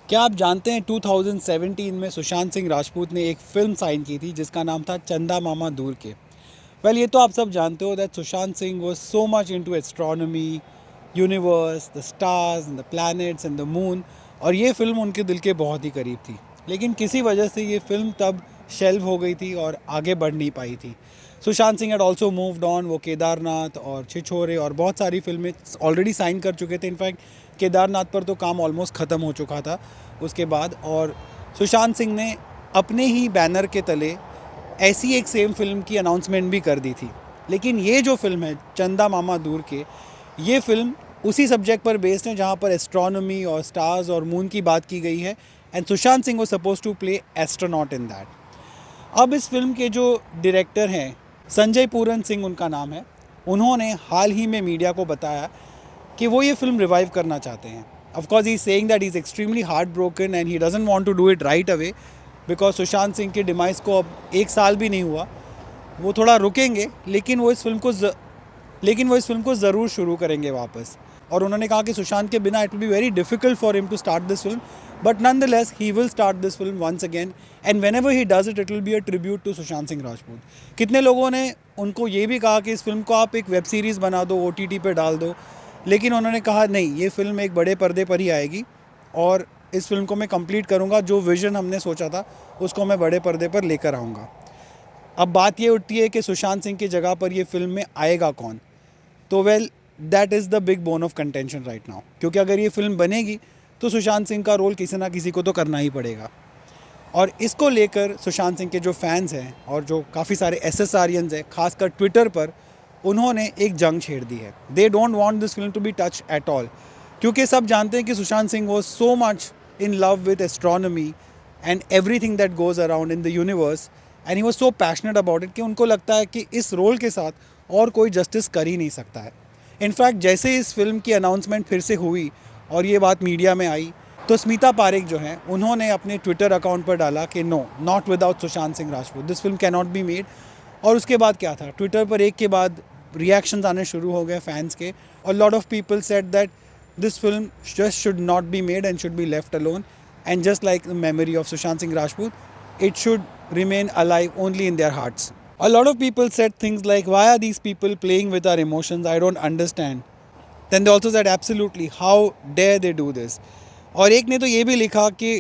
क्या आप जानते हैं 2017 में सुशांत सिंह राजपूत ने एक फ़िल्म साइन की थी जिसका नाम था चंदा मामा दूर के। ये तो आप सब जानते हो that Sushant Singh was so much into astronomy, universe, the stars and the planets and the moon, और ये फ़िल्म उनके दिल के बहुत ही करीब थी। लेकिन किसी वजह से ये फ़िल्म तब शेल्व हो गई थी और आगे बढ़ नहीं पाई थी। Sushant Singh had also moved on, वो केदारनाथ और छिछोरे और बहुत सारी फिल्में ऑलरेडी साइन कर चुके थे। इनफैक्ट केदारनाथ पर तो काम ऑलमोस्ट ख़त्म हो चुका था उसके बाद, और सुशांत सिंह ने अपने ही बैनर के तले ऐसी एक सेम फिल्म की अनाउंसमेंट भी कर दी थी। लेकिन ये जो फिल्म है चंदा मामा दूर के, ये फिल्म उसी सब्जेक्ट पर बेस्ड है जहाँ पर एस्ट्रोनॉमी और स्टार्स और मून की बात की गई है, and Sushant Singh was suppose to play astronaut in that. अब इस फिल्म के जो डायरेक्टर हैं, संजय पूरन सिंह उनका नाम है, उन्होंने हाल ही में मीडिया को बताया कि वो ये फिल्म रिवाइव करना चाहते हैं। Of course he is saying that he is extremely heart broken and he doesn't want to do it right away, because Sushant Singh के डिमाइस को अब 1 साल भी नहीं हुआ। वो थोड़ा रुकेंगे, लेकिन वो इस फिल्म को ज़रूर शुरू करेंगे वापस। और उन्होंने कहा कि सुशांत के बिना it will be very difficult for him to start this film, but nonetheless he will start this film once again, and whenever he does it will be a tribute to Sushant Singh Rajput. कितने लोगों ने उनको ये भी कहा कि इस film को आप एक वेब सीरीज़ बना दो, OTT पे डाल दो, लेकिन उन्होंने कहा नहीं, ये फिल्म एक बड़े पर्दे पर ही आएगी और इस फिल्म को मैं कंप्लीट करूँगा। जो विज़न हमने सोचा था उसको मैं बड़े पर्दे पर लेकर आऊँगा। अब बात ये उठती है कि सुशांत सिंह की जगह पर ये फिल्म में आएगा कौन? तो that is the big bone of contention right now, क्योंकि अगर ये फिल्म बनेगी तो सुशांत सिंह का रोल किसी ना किसी को तो करना ही पड़ेगा। और इसको लेकर सुशांत सिंह के जो फैंस हैं और जो काफ़ी सारे SSRians हैं, खासकर ट्विटर पर, उन्होंने एक जंग छेड़ दी है। They don't want this film to be touch at all, क्योंकि सब जानते हैं कि Sushant Singh was so much in love with astronomy and everything that goes around in the universe, and he was so passionate about it कि उनको लगता है कि इस रोल के साथ और कोई जस्टिस कर ही नहीं सकता है। इनफैक्ट जैसे इस फिल्म की अनाउंसमेंट फिर से हुई और ये बात मीडिया में आई, तो स्मिता पारेख जो हैं, उन्होंने अपने ट्विटर अकाउंट पर डाला कि no, not without Sushant Singh Rajput, this film can not be made. और उसके बाद क्या था, ट्विटर पर एक के बाद रिएक्शंस आने शुरू हो गए फैंस के, और lot of people said that this film just should not be made and should be left alone, and just like the memory of Sushant Singh Rajput, it should remain alive only in their hearts. A lot of people said things like, why are these people playing with our emotions? I don't understand. Then they also said, absolutely, how dare they do this? और एक ने तो ये भी लिखा कि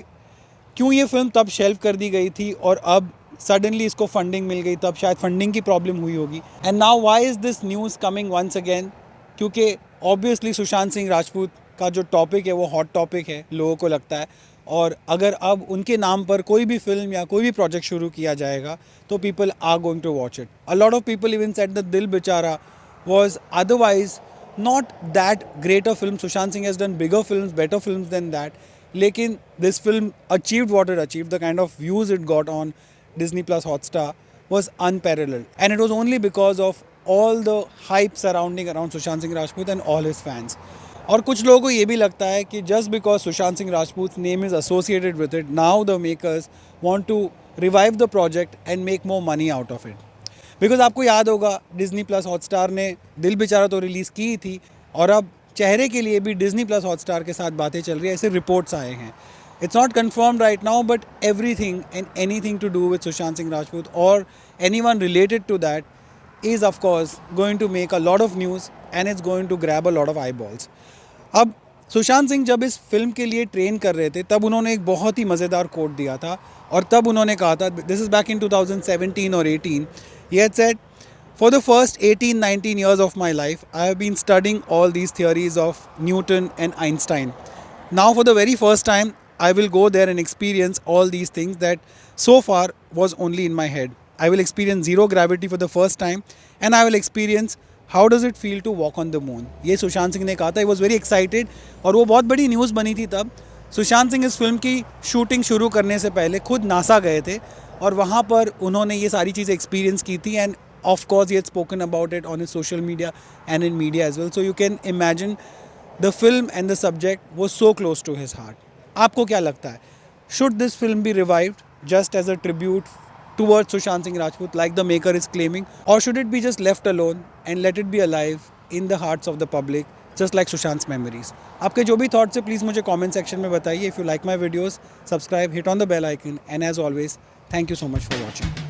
क्यों ये फिल्म तब शेल्व कर दी गई थी और अब सडनली इसको फंडिंग मिल गई, तब शायद फंडिंग की प्रॉब्लम हुई होगी। And now why is this news coming once again? क्योंकि ऑब्वियसली सुशांत सिंह राजपूत का जो टॉपिक है वो हॉट टॉपिक है, लोगों को लगता है, और अगर अब उनके नाम पर कोई भी फिल्म या कोई भी प्रोजेक्ट शुरू किया जाएगा तो people are going to watch it. A lot of people even said the Dil Bechara was otherwise not that great a film. Sushant Singh has done bigger films, better films than that. लेकिन this film achieved what it achieved. The kind of views it got on Disney Plus Hotstar was unparalleled. And it was only because of all the hype surrounding around Sushant Singh Rajput and all his fans. और कुछ लोगों को ये भी लगता है कि just because Sushant Singh Rajput's name is associated with it, now the makers want to revive the project and make more money out of it. Because आपको याद होगा डिज़नी प्लस हॉटस्टार ने दिल बेचारा तो रिलीज़ की थी, और अब चेहरे के लिए भी डिज़नी प्लस हॉटस्टार के साथ बातें चल रही है, ऐसे रिपोर्ट्स आए हैं। It's not confirm right now, but everything and anything to do with Sushant Singh Rajput और anyone related to that is of course going to make a lot of news and it's going to grab a lot of eyeballs. अब सुशांत सिंह जब इस film के लिए train कर रहे थे तब उन्होंने एक बहुत ही मज़ेदार कोट दिया था, और तब उन्होंने कहा था, दिस इज़ बैक इन 2017 और 18, he had said, for the first 18-19 years of my life I have been studying all these theories of Newton and Einstein. Now for the very first time I will go there and experience all these things that so far was only in my head. I will experience zero gravity for the first time and I will experience how does it feel to walk on the moon. ये सुशांत सिंह ने कहा था. He was very excited और वो बहुत बड़ी news बनी थी तब. सुशांत सिंह इस फिल्म की शूटिंग शुरू करने से पहले खुद नासा गए थे और वहाँ पर उन्होंने ये सारी चीज़ें एक्सपीरियंस की थी, and of course he had spoken about it on his social media and in media as well. So you can imagine the film and the subject was so close to his heart. आपको क्या लगता है, should this film be revived just as a tribute towards Sushant Singh Rajput like the maker is claiming, or should it be just left alone and let it be alive in the hearts of the public just like Sushant memories. आपके जो भी thoughts है please मुझे comment section में बताइए। If you like my videos, subscribe, hit on the bell icon, and as always thank you so much for watching.